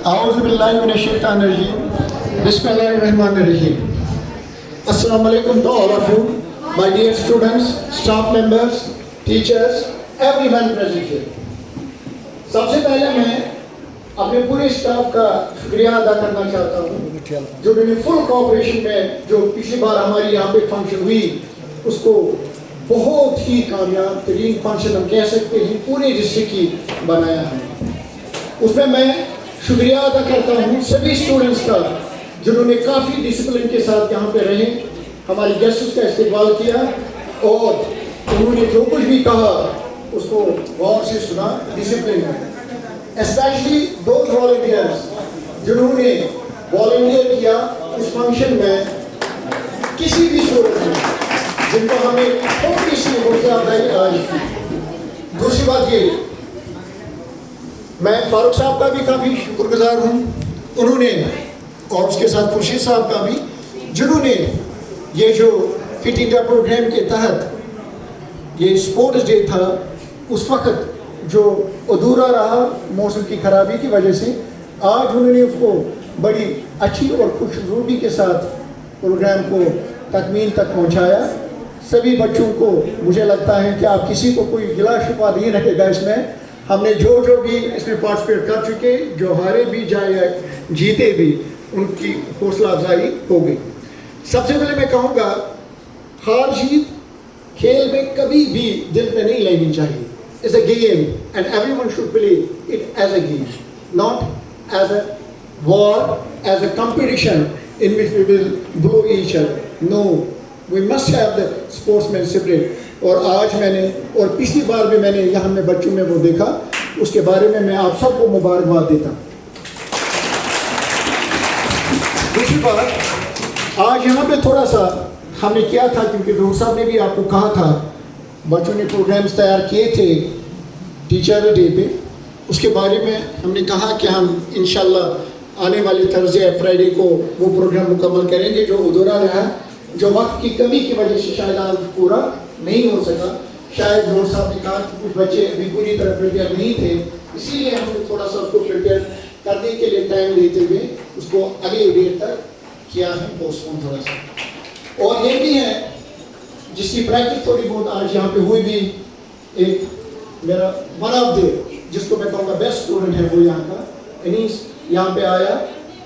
اعوذ باللہ من الشیطان الرجیم بسم اللہ الرحمن الرحیم. السلام علیکم to all of you, my dear students, staff members, teachers, everyone present here. سب سے پہلے میں اپنے پورے اسٹاف کا شکریہ ادا کرنا چاہتا ہوں جو نے فل کوآپریشن میں جو پچھلی بار ہماری یہاں پہ فنکشن ہوئی اس کو بہت ہی کامیاب ترین فنکشن ہم کہہ سکتے ہیں پورے ڈسٹرکٹ کی بنایا ہے. اس میں شکریہ ادا کرتا ہوں سبھی اسٹوڈنٹس کا جنہوں نے کافی ڈسپلن کے ساتھ یہاں پہ رہے, ہمارے گیسٹس کا استقبال کیا اور انہوں نے جو کچھ بھی کہا اس کو غور سے سنا ڈسپلن میں. اسپیشلی دوز والنٹیئرز جنہوں نے والنٹیئر کیا اس فنکشن میں کسی بھی صورت میں, جن کو ہمیں تھوڑی سی حوصلہ افزائی آج کی. دوسری بات یہ, میں فاروق صاحب کا بھی کافی شکر گزار ہوں, انہوں نے اور اس کے ساتھ خورشید صاحب کا بھی جنہوں نے یہ جو فٹ انڈیا پروگرام کے تحت یہ اسپورٹس ڈے تھا اس وقت جو ادھورا رہا موسم کی خرابی کی وجہ سے, آج انہوں نے اس کو بڑی اچھی اور خوش روبی کے ساتھ پروگرام کو تکمیل تک پہنچایا. سبھی بچوں کو مجھے لگتا ہے کہ آپ کسی کو کوئی گلا شکوہ نہیں رہے گا اس میں. ہم نے جو بھی اس میں پارٹیسپیٹ کر چکے, جو ہارے بھی جائے جیتے بھی, ان کی حوصلہ افزائی ہو گئی. سب سے پہلے میں کہوں گا ہار جیت کھیل میں کبھی بھی دل پہ نہیں لینی چاہیے. It's a game and everyone should play it as a game, not as a war, as a competition in which we will blow each other. No, we must have the sportsman spirit. اور آج میں نے اور پچھلی بار بھی میں نے یہاں میں بچوں میں وہ دیکھا, اس کے بارے میں آپ سب کو مبارکباد دیتا ہوں. دوسری بات, آج یہاں پہ تھوڑا سا ہم نے کیا تھا کیونکہ ظہور صاحب نے بھی آپ کو کہا تھا بچوں نے پروگرامز تیار کیے تھے ٹیچر ڈے پہ, اس کے بارے میں ہم نے کہا کہ ہم انشاءاللہ آنے والے تھرسڈے فرائیڈے کو وہ پروگرام مکمل کریں گے جو ادھورا رہا, جو وقت کی کمی کی وجہ سے شاید آج پورا نہیں ہو سکا. شاید ظہور صاحب نے کہا کہ کچھ بچے ابھی پوری طرح پریپیئر نہیں تھے, اسی لیے ہم نے تھوڑا سا اس کو پریپیئر کرنے کے لیے ٹائم دیتے ہوئے اس کو اگلی ڈیٹ تک کیا ہے پوسٹ پون تھوڑا سا. اور یہ بھی ہے جس کی پریکٹس تھوڑی بہت آج یہاں پہ ہوئی بھی, ایک میرا ون آف دے جس کو میں کہوں گا بیسٹ اسٹوڈنٹ ہے وہ یہاں کا انیس یہاں پہ آیا,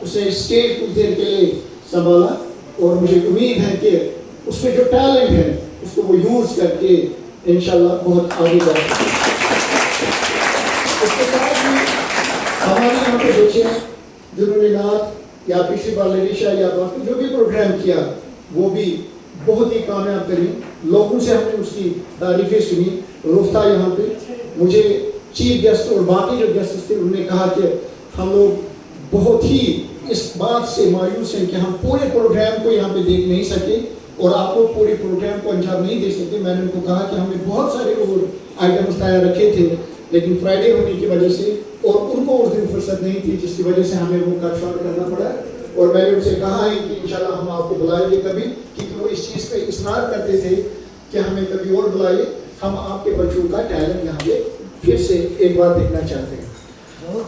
اسے اسٹیج کچھ دیر کے لیے سنبھالا اور مجھے امید ہے کہ اس میں جو ٹیلنٹ ہے اس کو وہ یوز کر کے انشاءاللہ بہت آگے جائے. اس کے ساتھ بھی ہمارے یہاں پہ بچے جنہوں نے نعت یا پچھلی بار لیڈیشا یا باقی جو بھی پروگرام کیا وہ بھی بہت ہی کامیاب کری. لوگوں سے ہم نے اس کی تعریفیں سنی. رفتہ یہاں پہ مجھے چیف گیسٹ اور باقی جو گیسٹ تھے انہوں نے کہا کہ ہم لوگ بہت ہی اس بات سے مایوس ہیں کہ ہم پورے پروگرام کو یہاں پہ دیکھ نہیں سکے اور آپ کو پورے پروگرام کو انجام نہیں دے سکتے. میں نے ان کو کہا کہ ہم نے بہت سارے اور آئٹمس تیار رکھے تھے لیکن فرائیڈے ہونے کی وجہ سے اور ان کو اس دن فرصت نہیں تھی جس کی وجہ سے ہمیں وہ کٹ شارٹ کرنا پڑا. اور میں نے ان سے کہا ہے کہ انشاءاللہ ہم آپ کو بلائیں گے کبھی, کیونکہ وہ اس چیز پہ اصرار کرتے تھے کہ ہمیں کبھی اور بلائیے. ہم آپ کے بچوں کا ٹیلنٹ یہاں پہ پھر سے ایک بار دیکھنا چاہتے ہیں.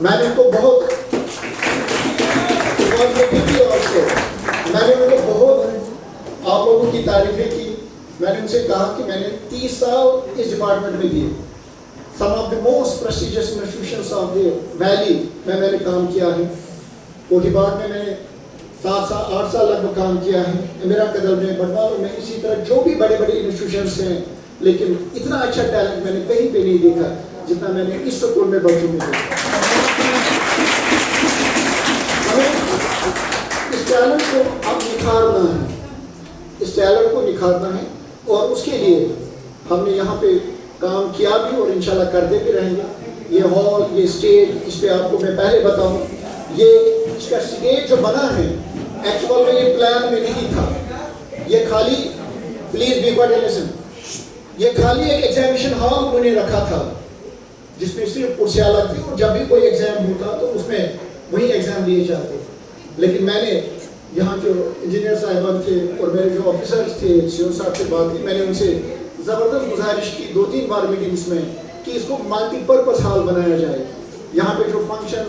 میں نے ان کو بہت آپ لوگوں کی تعریفیں کی. میں نے ان سے کہا کہ میں نے 30 سال اس ڈپارٹمنٹ میں دیے. Some of the most prestigious institutions of the valley میں نے کام کیا ہے. کوٹھی باغ میں نے 7 سال 8 سال لگ بھگ کام کیا ہے. میرا قدر میں بٹوالوں میں اسی طرح جو بھی بڑے بڑے انسٹیٹیوشنس ہیں, لیکن اتنا اچھا ٹیلنٹ میں نے کہیں پہ نہیں دیکھا جتنا میں نے اس سکول میں بچوں میں دیکھا. اس ٹیلنٹ کو اب نکھارنا ہے, اس ٹیلنٹ کو نکھارنا ہے اور اس کے لیے ہم نے یہاں پہ کام کیا بھی اور انشاءاللہ کرتے بھی رہیں گے. یہ ہال, یہ اسٹیج, اس پہ آپ کو میں پہلے بتاؤں, یہ اس کا اسٹیج جو بنا ہے ایکچوئل میں یہ پلان میں نہیں تھا. یہ خالی پلیز بی کوائٹ لسن, یہ خالی ایک ایگزامینیشن ہال انہوں نے رکھا تھا جس میں صرف کرسیاں لگتی اور جب بھی کوئی ایگزام ہوتا تو اس میں وہی ایگزام لیے جاتے. لیکن میں نے یہاں جو انجینئر صاحبان تھے اور میرے جو آفیسرز تھے سیو صاحب سے بات کی, میں نے ان سے زبردست گزارش کی 2-3 بار میٹنگس میں کہ اس کو ملٹی پرپز ہال بنایا جائے. یہاں پہ جو function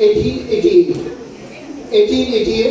1888,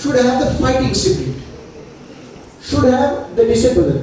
should have the fighting spirit, should have the discipline।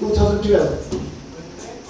2012।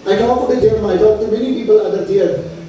I talked to them, I talked to many people other there।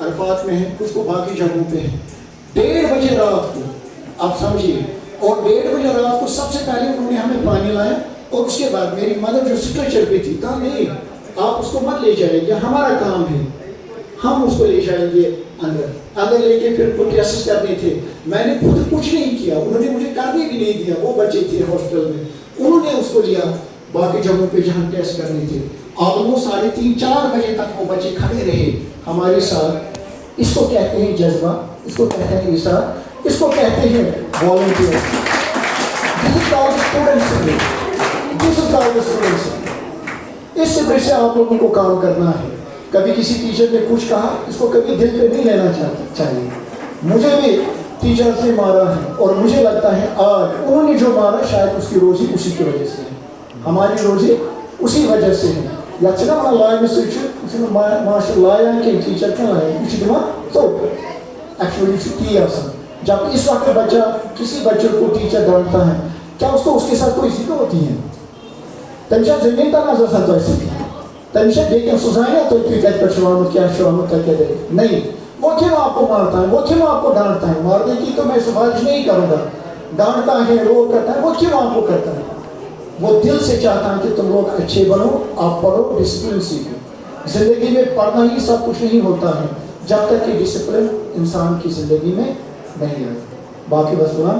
Arafat میں ہیں، کچھ کو باقی جگہوں پہ ہیں. 1:30 بجے رات کو آپ سمجھیے، اور 1:30 بجے رات کو سب سے پہلے انہوں نے ہمیں پانی لایا، اور اس کے بعد میری مدر جو اسٹریچر پہ تھی کہا نہیں آپ اس کو مت لے جائیں گے، ہمارا کام ہے، ہم اس کو لے جائیں گے اندر لے کے پھر کوئی ٹیسٹ کرنے تھے. میں نے خود کچھ نہیں کیا، انہوں نے مجھے کرنے بھی نہیں دیا، وہ بچے تھے ہاسپٹل میں، انہوں نے اس کو لیا باقی جگہوں پہ جہاں ٹیسٹ کرنے تھے. آلموسٹ 3:30-4 بجے تک وہ بچے کھڑے رہے ہمارے ساتھ. اس کو کہتے ہیں جذبہ، اس کو کہتے ہیں احساس، اس کو کہتے ہیں والنٹیئر. اس سے آپ لوگوں کو کام کرنا ہے. کبھی کسی ٹیچر نے کچھ کہا، اس کو کبھی دل پہ نہیں لینا چاہیے. مجھے بھی ٹیچر نے مارا ہے، اور مجھے لگتا ہے آج انہوں نے جو مارا شاید اس کی روزی اسی کی وجہ سے ہے، ہماری روزی اسی وجہ سے ہے. یا چھنا مانا لائن سے ماشاء اللہ کہ ٹیچر کیا لائن یہ دماغ تو ایکچولی چھٹی آسان. جب اس وقت بچہ کسی بچے کو ٹیچر ڈانٹتا ہے، کیا اس کو اس کے ساتھ کوئی ذکر ہوتی ہے؟ تمشا زمین کا نظر ساتھ ایسے تمشا دیکھیں سزائیں تو کہتے پر شوامت کیا شوامت کہتے ہیں نہیں. وہ کیوں آپ کو مارتا ہے، وہ کیوں آپ کو ڈانٹتا ہے؟ مارنے کی تو میں سفارش نہیں کروں گا. ڈانٹتا ہے، رو کرتا ہے، وہ کیوں آپ کو کرتا ہے؟ وہ دل سے چاہتا ہے کہ تم لوگ اچھے بنو، آپ پڑھو، ڈسپلن سیکھو. زندگی میں پڑھنا ہی سب کچھ نہیں ہوتا ہے جب تک کہ ڈسپلن انسان کی زندگی میں نہیں ہے. باقی بس سنا